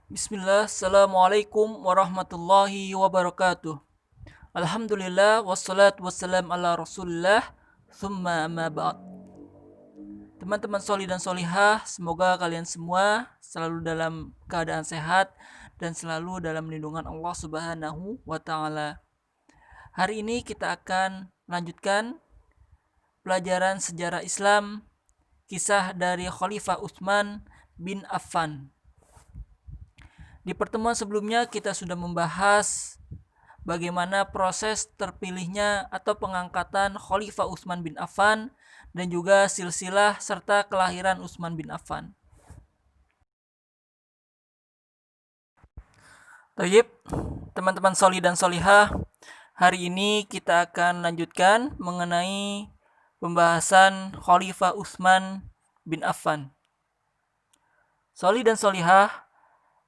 Bismillah, Assalamualaikum warahmatullahi wabarakatuh. Alhamdulillah, wassalatu wassalam ala rasulillah, thumma amma ba'd. Teman-teman soli dan solihah, semoga kalian semua selalu dalam keadaan sehat dan selalu dalam lindungan Allah subhanahu wa ta'ala. Hari ini kita akan lanjutkan pelajaran sejarah Islam, kisah dari Khalifah Utsman bin Affan. Di pertemuan sebelumnya kita sudah membahas bagaimana proses terpilihnya atau pengangkatan Khalifah Utsman bin Affan dan juga silsilah serta kelahiran Utsman bin Affan. Tayyib, teman-teman soli dan solihah, hari ini kita akan lanjutkan mengenai pembahasan Khalifah Utsman bin Affan. Soli dan solihah,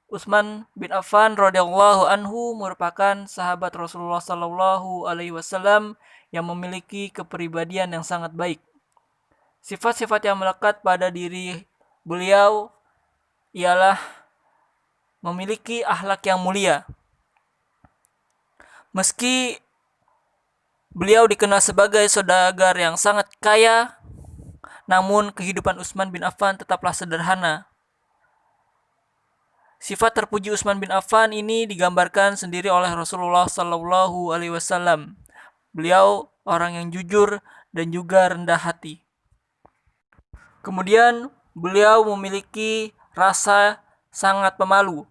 Utsman bin Affan radhiyallahu anhu merupakan sahabat Rasulullah sallallahu alaihi wasallam yang memiliki kepribadian yang sangat baik. Sifat-sifat yang melekat pada diri beliau ialah memiliki akhlak yang mulia. Meski beliau dikenal sebagai saudagar yang sangat kaya, namun kehidupan Utsman bin Affan tetaplah sederhana. Sifat terpuji Utsman bin Affan ini digambarkan sendiri oleh Rasulullah sallallahu alaihi wasallam. Beliau orang yang jujur dan juga rendah hati. Kemudian beliau memiliki rasa sangat pemalu.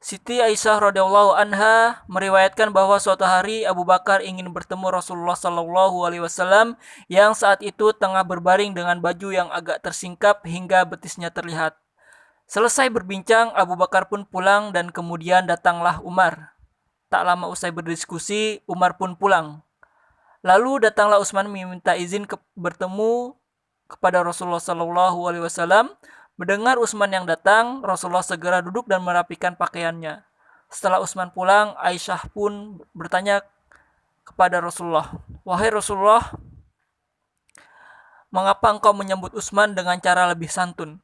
Siti Aisyah radhiyallahu anha meriwayatkan bahwa suatu hari Abu Bakar ingin bertemu Rasulullah sallallahu alaihi wasallam yang saat itu tengah berbaring dengan baju yang agak tersingkap hingga betisnya terlihat. Selesai berbincang, Abu Bakar pun pulang dan kemudian datanglah Umar. Tak lama usai berdiskusi, Umar pun pulang. Lalu datanglah Utsman meminta izin bertemu kepada Rasulullah sallallahu alaihi wasallam. Mendengar Utsman yang datang, Rasulullah segera duduk dan merapikan pakaiannya. Setelah Utsman pulang, Aisyah pun bertanya kepada Rasulullah, "Wahai Rasulullah, mengapa engkau menyambut Utsman dengan cara lebih santun?"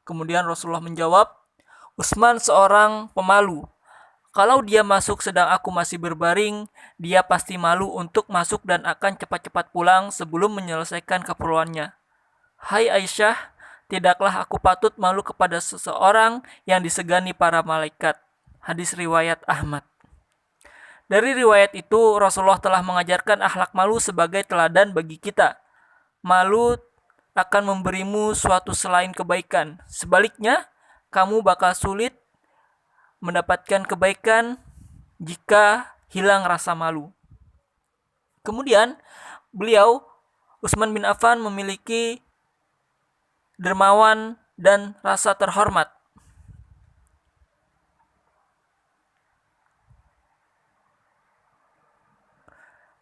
Kemudian Rasulullah menjawab, "Utsman seorang pemalu. Kalau dia masuk sedang aku masih berbaring, dia pasti malu untuk masuk dan akan cepat-cepat pulang sebelum menyelesaikan keperluannya. Hai Aisyah, tidaklah aku patut malu kepada seseorang yang disegani para malaikat." Hadis riwayat Ahmad. Dari riwayat itu, Rasulullah telah mengajarkan akhlak malu sebagai teladan bagi kita. Malu akan memberimu suatu selain kebaikan. Sebaliknya, kamu bakal sulit mendapatkan kebaikan jika hilang rasa malu. Kemudian, Utsman bin Affan memiliki dermawan dan rasa terhormat.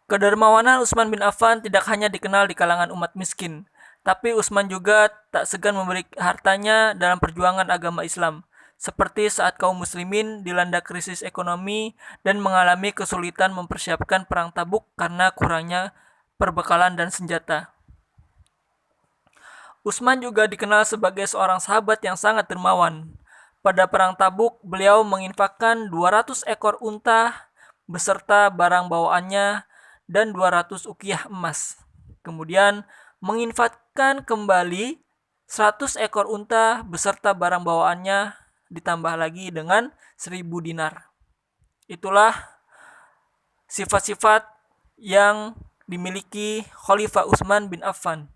Kedermawanan Utsman bin Affan tidak hanya dikenal di kalangan umat miskin, tapi Utsman juga tak segan memberi hartanya dalam perjuangan agama Islam, seperti saat kaum muslimin dilanda krisis ekonomi dan mengalami kesulitan mempersiapkan perang Tabuk karena kurangnya perbekalan dan senjata. Utsman juga dikenal sebagai seorang sahabat yang sangat dermawan. Pada perang Tabuk, beliau menginfakkan 200 ekor unta beserta barang bawaannya dan 200 ukiah emas. Kemudian menginfakkan kembali 100 ekor unta beserta barang bawaannya ditambah lagi dengan 1000 dinar. Itulah sifat-sifat yang dimiliki Khalifah Utsman bin Affan.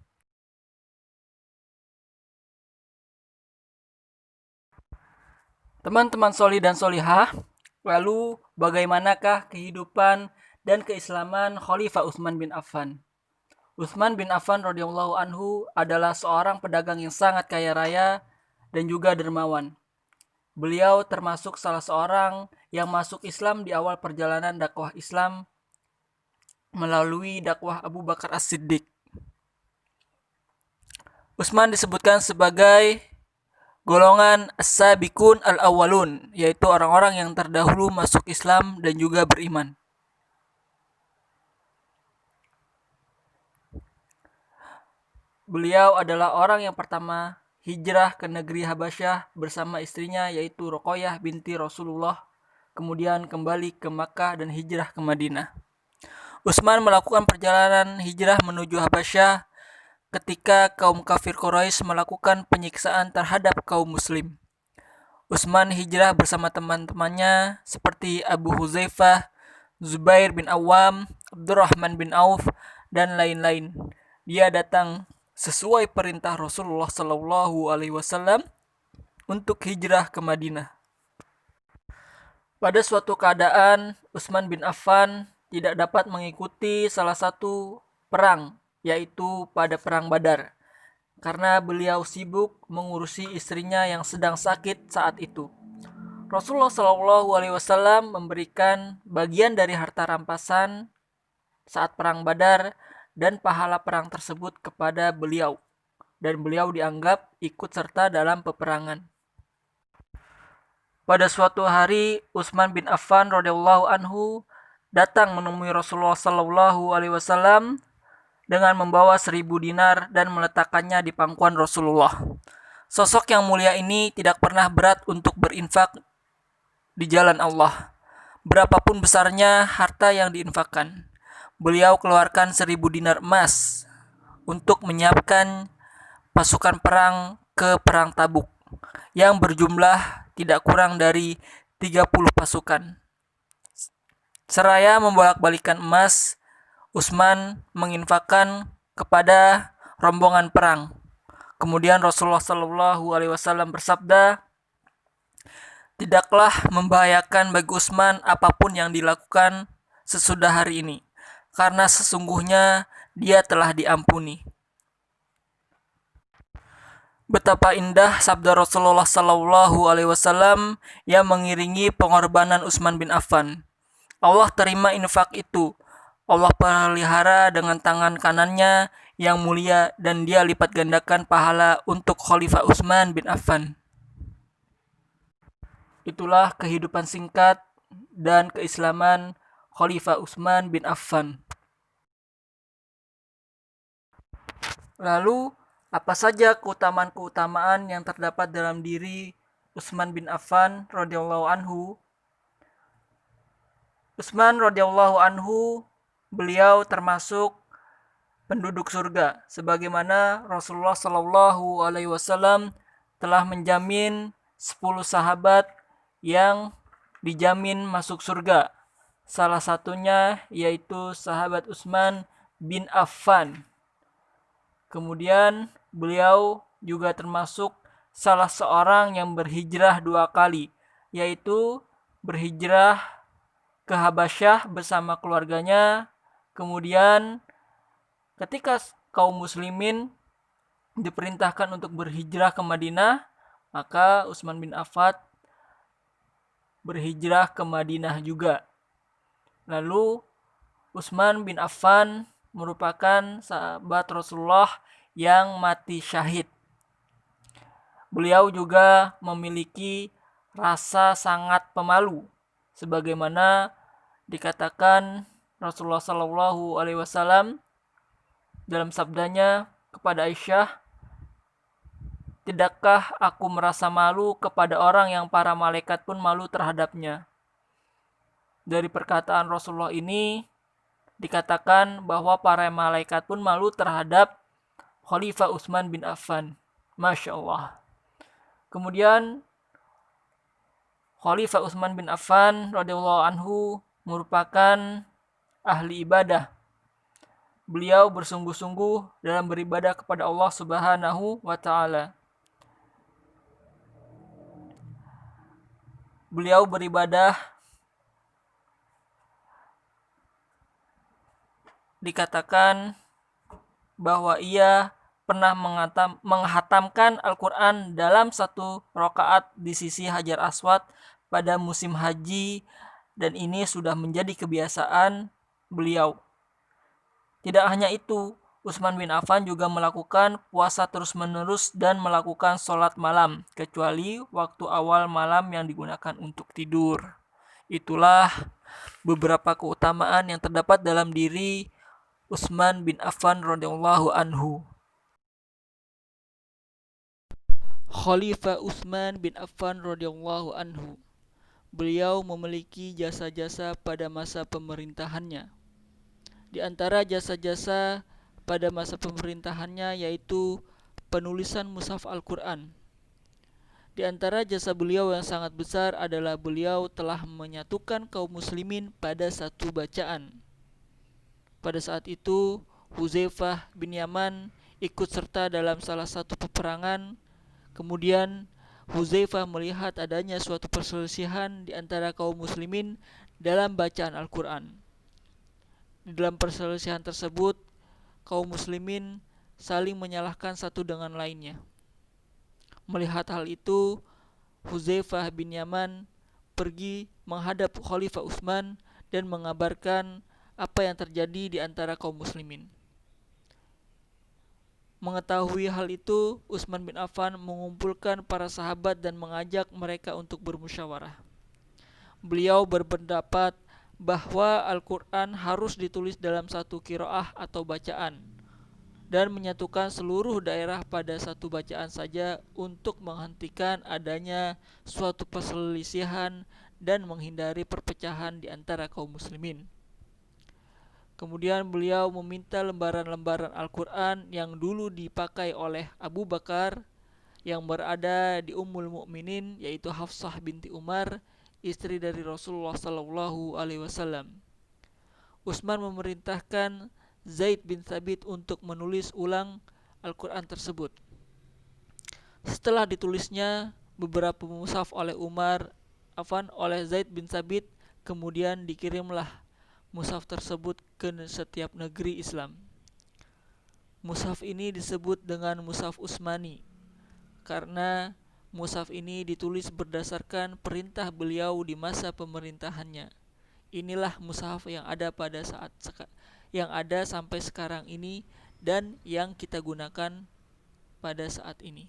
Teman-teman soli dan solihah, lalu bagaimanakah kehidupan dan keislaman Khalifah Utsman bin Affan? Utsman bin Affan radhiyallahu anhu adalah seorang pedagang yang sangat kaya raya dan juga dermawan. Beliau termasuk salah seorang yang masuk Islam di awal perjalanan dakwah Islam melalui dakwah Abu Bakar As-Siddiq. Utsman disebutkan sebagai golongan as-sabiqun al-awwalun, yaitu orang-orang yang terdahulu masuk Islam dan juga beriman. Beliau adalah orang yang pertama hijrah ke negeri Habasyah bersama istrinya yaitu Ruqayyah binti Rasulullah, kemudian kembali ke Makkah dan hijrah ke Madinah. Utsman melakukan perjalanan hijrah menuju Habasyah ketika kaum kafir Quraisy melakukan penyiksaan terhadap kaum muslim. Utsman hijrah bersama teman-temannya seperti Abu Huzaifah, Zubair bin Awam, Abdurrahman bin Auf, dan lain-lain. Dia datang sesuai perintah Rasulullah Shallallahu Alaihi Wasallam untuk hijrah ke Madinah. Pada suatu keadaan, Utsman bin Affan tidak dapat mengikuti salah satu perang, yaitu pada perang Badar, karena beliau sibuk mengurusi istrinya yang sedang sakit saat itu. Rasulullah Shallallahu Alaihi Wasallam memberikan bagian dari harta rampasan saat perang Badar dan pahala perang tersebut kepada beliau, dan beliau dianggap ikut serta dalam peperangan. Pada suatu hari, Utsman bin Affan radhiyallahu anhu datang menemui Rasulullah Shallallahu Alaihi Wasallam dengan membawa 1.000 dinar dan meletakkannya di pangkuan Rasulullah. Sosok yang mulia ini tidak pernah berat untuk berinfak di jalan Allah. Berapapun besarnya harta yang diinfakkan, beliau keluarkan 1.000 dinar emas untuk menyiapkan pasukan perang ke perang Tabuk yang berjumlah tidak kurang dari 30 pasukan. Seraya membolak-balikan emas, Utsman menginfakkan kepada rombongan perang. Kemudian Rasulullah Shallallahu Alaihi Wasallam bersabda, "Tidaklah membahayakan bagi Utsman apapun yang dilakukan sesudah hari ini, karena sesungguhnya dia telah diampuni." Betapa indah sabda Rasulullah Shallallahu Alaihi Wasallam yang mengiringi pengorbanan Utsman bin Affan. Allah terima infak itu. Allah pelihara dengan tangan kanannya yang mulia dan dia lipat gandakan pahala untuk Khalifah Utsman bin Affan. Itulah kehidupan singkat dan keislaman Khalifah Utsman bin Affan. Lalu, apa saja keutamaan-keutamaan yang terdapat dalam diri Utsman bin Affan radhiyallahu anhu? Utsman radhiyallahu anhu, beliau termasuk penduduk surga, sebagaimana Rasulullah Shallallahu Alaihi Wasallam telah menjamin 10 sahabat yang dijamin masuk surga. Salah satunya yaitu sahabat Utsman bin Affan. Kemudian beliau juga termasuk salah seorang yang berhijrah 2 kali, yaitu berhijrah ke Habasyah bersama keluarganya. Kemudian ketika kaum muslimin diperintahkan untuk berhijrah ke Madinah, maka Utsman bin Affan berhijrah ke Madinah juga. Lalu Utsman bin Affan merupakan sahabat Rasulullah yang mati syahid. Beliau juga memiliki rasa sangat pemalu, sebagaimana dikatakan Rasulullah Shallallahu Alaihi Wasallam dalam sabdanya kepada Aisyah, "Tidakkah aku merasa malu kepada orang yang para malaikat pun malu terhadapnya?" Dari perkataan Rasulullah ini dikatakan bahwa para malaikat pun malu terhadap Khalifah Utsman bin Affan. Masya Allah. Kemudian Khalifah Utsman bin Affan radhiyallahu anhu merupakan ahli ibadah. Beliau bersungguh-sungguh dalam beribadah kepada Allah Subhanahu wa taala. Beliau beribadah dikatakan bahwa ia pernah menghatamkan Al-Quran dalam 1 rakaat di sisi Hajar Aswad pada musim haji, dan ini sudah menjadi kebiasaan beliau. Tidak hanya itu, Utsman bin Affan juga melakukan puasa terus-menerus dan melakukan sholat malam, kecuali waktu awal malam yang digunakan untuk tidur. Itulah beberapa keutamaan yang terdapat dalam diri Utsman bin Affan radhiyallahu anhu. Khalifah Utsman bin Affan radhiyallahu anhu. Beliau memiliki jasa-jasa pada masa pemerintahannya. Di antara jasa-jasa pada masa pemerintahannya yaitu penulisan mushaf Al-Quran. Di antara jasa beliau yang sangat besar adalah beliau telah menyatukan kaum muslimin pada satu bacaan. Pada saat itu, Hudzaifah bin Yaman ikut serta dalam salah satu peperangan. Kemudian Hudzaifah melihat adanya suatu perselisihan di antara kaum muslimin dalam bacaan Al-Quran. Di dalam perselisihan tersebut, kaum muslimin saling menyalahkan satu dengan lainnya. Melihat hal itu, Hudzaifah bin Yaman pergi menghadap Khalifah Utsman dan mengabarkan apa yang terjadi di antara kaum muslimin. Mengetahui hal itu, Utsman bin Affan mengumpulkan para sahabat dan mengajak mereka untuk bermusyawarah. Beliau berpendapat bahwa Al-Quran harus ditulis dalam satu qiraah atau bacaan dan menyatukan seluruh daerah pada satu bacaan saja untuk menghentikan adanya suatu perselisihan dan menghindari perpecahan di antara kaum muslimin. Kemudian beliau meminta lembaran-lembaran Al-Quran yang dulu dipakai oleh Abu Bakar yang berada di Ummul Mukminin, yaitu Hafsah binti Umar, istri dari Rasulullah Sallallahu Alaihi Wasallam. Utsman memerintahkan Zaid bin Thabit untuk menulis ulang Al-Quran tersebut. Setelah ditulisnya beberapa mushaf oleh oleh Zaid bin Thabit, kemudian dikirimlah mushaf tersebut ke setiap negeri Islam. Mushaf ini disebut dengan mushaf Utsmani karena mushaf ini ditulis berdasarkan perintah beliau di masa pemerintahannya. Inilah mushaf yang ada sampai sekarang ini dan yang kita gunakan pada saat ini.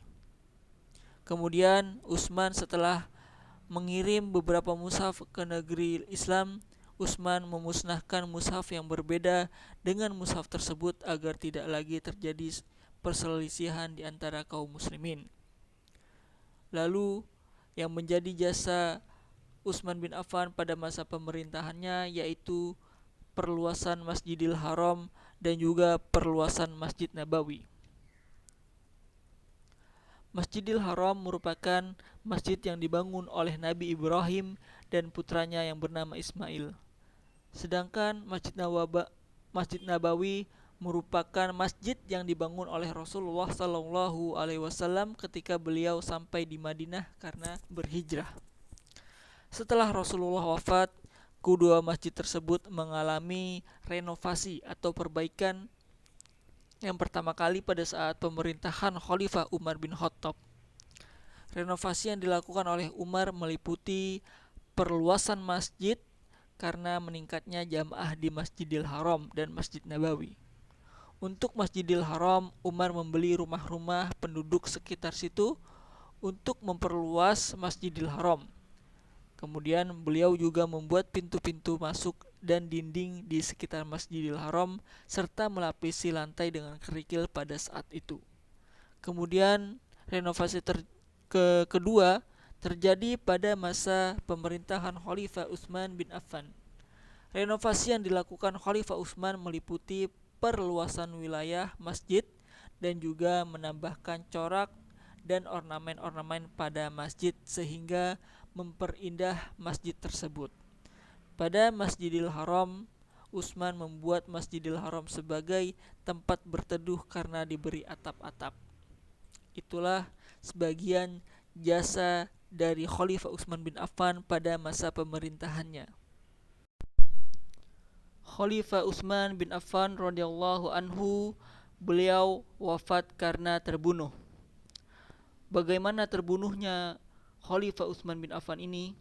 Kemudian Utsman setelah mengirim beberapa mushaf ke negeri Islam, Utsman memusnahkan mushaf yang berbeda dengan mushaf tersebut agar tidak lagi terjadi perselisihan di antara kaum muslimin. Lalu yang menjadi jasa Utsman bin Affan pada masa pemerintahannya yaitu perluasan Masjidil Haram dan juga perluasan Masjid Nabawi. Masjidil Haram merupakan masjid yang dibangun oleh Nabi Ibrahim dan putranya yang bernama Ismail. Sedangkan Masjid Nabawi merupakan masjid yang dibangun oleh Rasulullah Sallallahu Alaihi Wasallam ketika beliau sampai di Madinah karena berhijrah. Setelah Rasulullah wafat, kedua masjid tersebut mengalami renovasi atau perbaikan yang pertama kali pada saat pemerintahan Khalifah Umar bin Khattab. Renovasi yang dilakukan oleh Umar meliputi perluasan masjid karena meningkatnya jamaah di Masjidil Haram dan Masjid Nabawi. Untuk Masjidil Haram, Umar membeli rumah-rumah penduduk sekitar situ untuk memperluas Masjidil Haram. Kemudian beliau juga membuat pintu-pintu masuk dan dinding di sekitar Masjidil Haram serta melapisi lantai dengan kerikil pada saat itu. Kemudian renovasi kedua terjadi pada masa pemerintahan Khalifah Utsman bin Affan. Renovasi yang dilakukan Khalifah Utsman meliputi perluasan wilayah masjid dan juga menambahkan corak dan ornamen-ornamen pada masjid sehingga memperindah masjid tersebut. Pada Masjidil Haram, Utsman membuat Masjidil Haram sebagai tempat berteduh karena diberi atap-atap. Itulah sebagian jasa dari Khalifah Utsman bin Affan pada masa pemerintahannya. Khalifah Utsman bin Affan radhiyallahu anhu, beliau wafat karena terbunuh. Bagaimana terbunuhnya Khalifah Utsman bin Affan ini?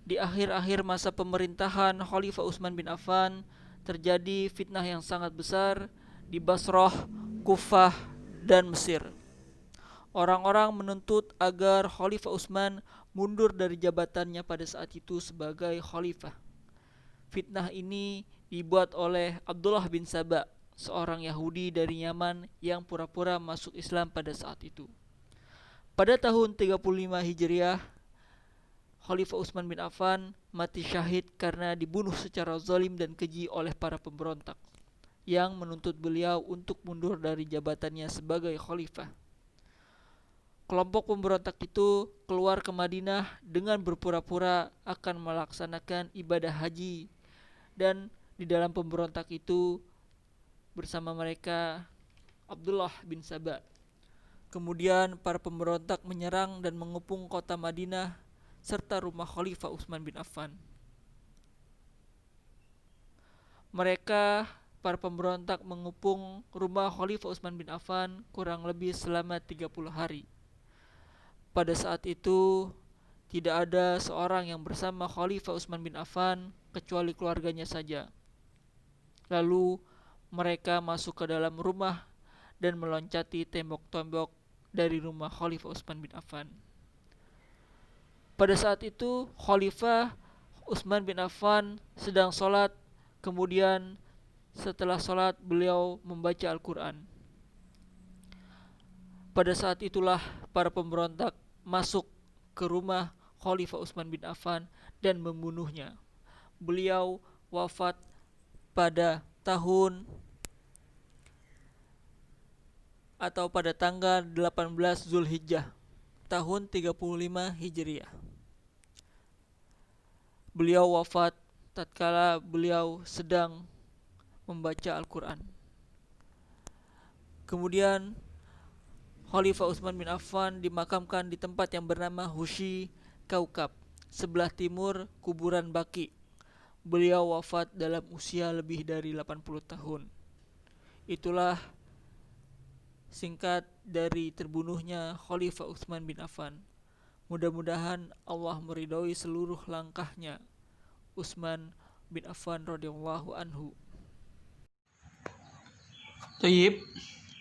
Di akhir-akhir masa pemerintahan Khalifah Utsman bin Affan terjadi fitnah yang sangat besar di Basrah, Kufah, dan Mesir. Orang-orang menuntut agar Khalifah Utsman mundur dari jabatannya pada saat itu sebagai khalifah. Fitnah ini dibuat oleh Abdullah bin Saba, seorang Yahudi dari Yaman yang pura-pura masuk Islam pada saat itu. Pada tahun 35 Hijriah, Khalifah Utsman bin Affan mati syahid karena dibunuh secara zalim dan keji oleh para pemberontak yang menuntut beliau untuk mundur dari jabatannya sebagai khalifah. Kelompok pemberontak itu keluar ke Madinah dengan berpura-pura akan melaksanakan ibadah haji, dan di dalam pemberontak itu bersama mereka Abdullah bin Saba. Kemudian para pemberontak menyerang dan mengepung kota Madinah serta rumah Khalifah Utsman bin Affan. Para pemberontak mengepung rumah Khalifah Utsman bin Affan kurang lebih selama 30 hari. Pada saat itu tidak ada seorang yang bersama Khalifah Utsman bin Affan kecuali keluarganya saja. Lalu mereka masuk ke dalam rumah dan meloncati tembok-tembok dari rumah Khalifah Utsman bin Affan. Pada saat itu Khalifah Utsman bin Affan sedang sholat. Kemudian setelah sholat beliau membaca Al-Quran. Pada saat itulah para pemberontak masuk ke rumah Khalifah Utsman bin Affan dan membunuhnya. Beliau wafat pada tanggal 18 Zulhijjah tahun 35 Hijriah. Beliau wafat tatkala beliau sedang membaca Al-Quran. Kemudian Khalifah Utsman bin Affan dimakamkan di tempat yang bernama Hushi Kaukab, sebelah timur kuburan Baqi. Beliau wafat dalam usia lebih dari 80 tahun. Itulah singkat dari terbunuhnya Khalifah Utsman bin Affan. Mudah-mudahan Allah meridhoi seluruh langkahnya Utsman bin Affan radhiyallahu anhu. Thayyib,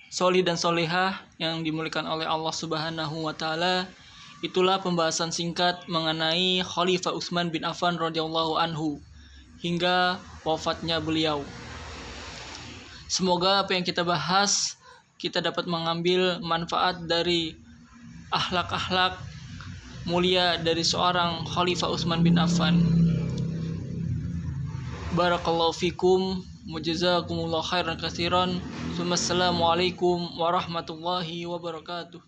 sholih dan sholihah yang dimuliakan oleh Allah Subhanahu wa taala, itulah pembahasan singkat mengenai Khalifah Utsman bin Affan radhiyallahu anhu hingga wafatnya beliau. Semoga apa yang kita bahas kita dapat mengambil manfaat dari akhlak-akhlak mulia dari seorang Khalifah Utsman bin Affan. Barakallahu fikum, mujazakumullahu khairan katsiran. Wassalamualaikum warahmatullahi wabarakatuh.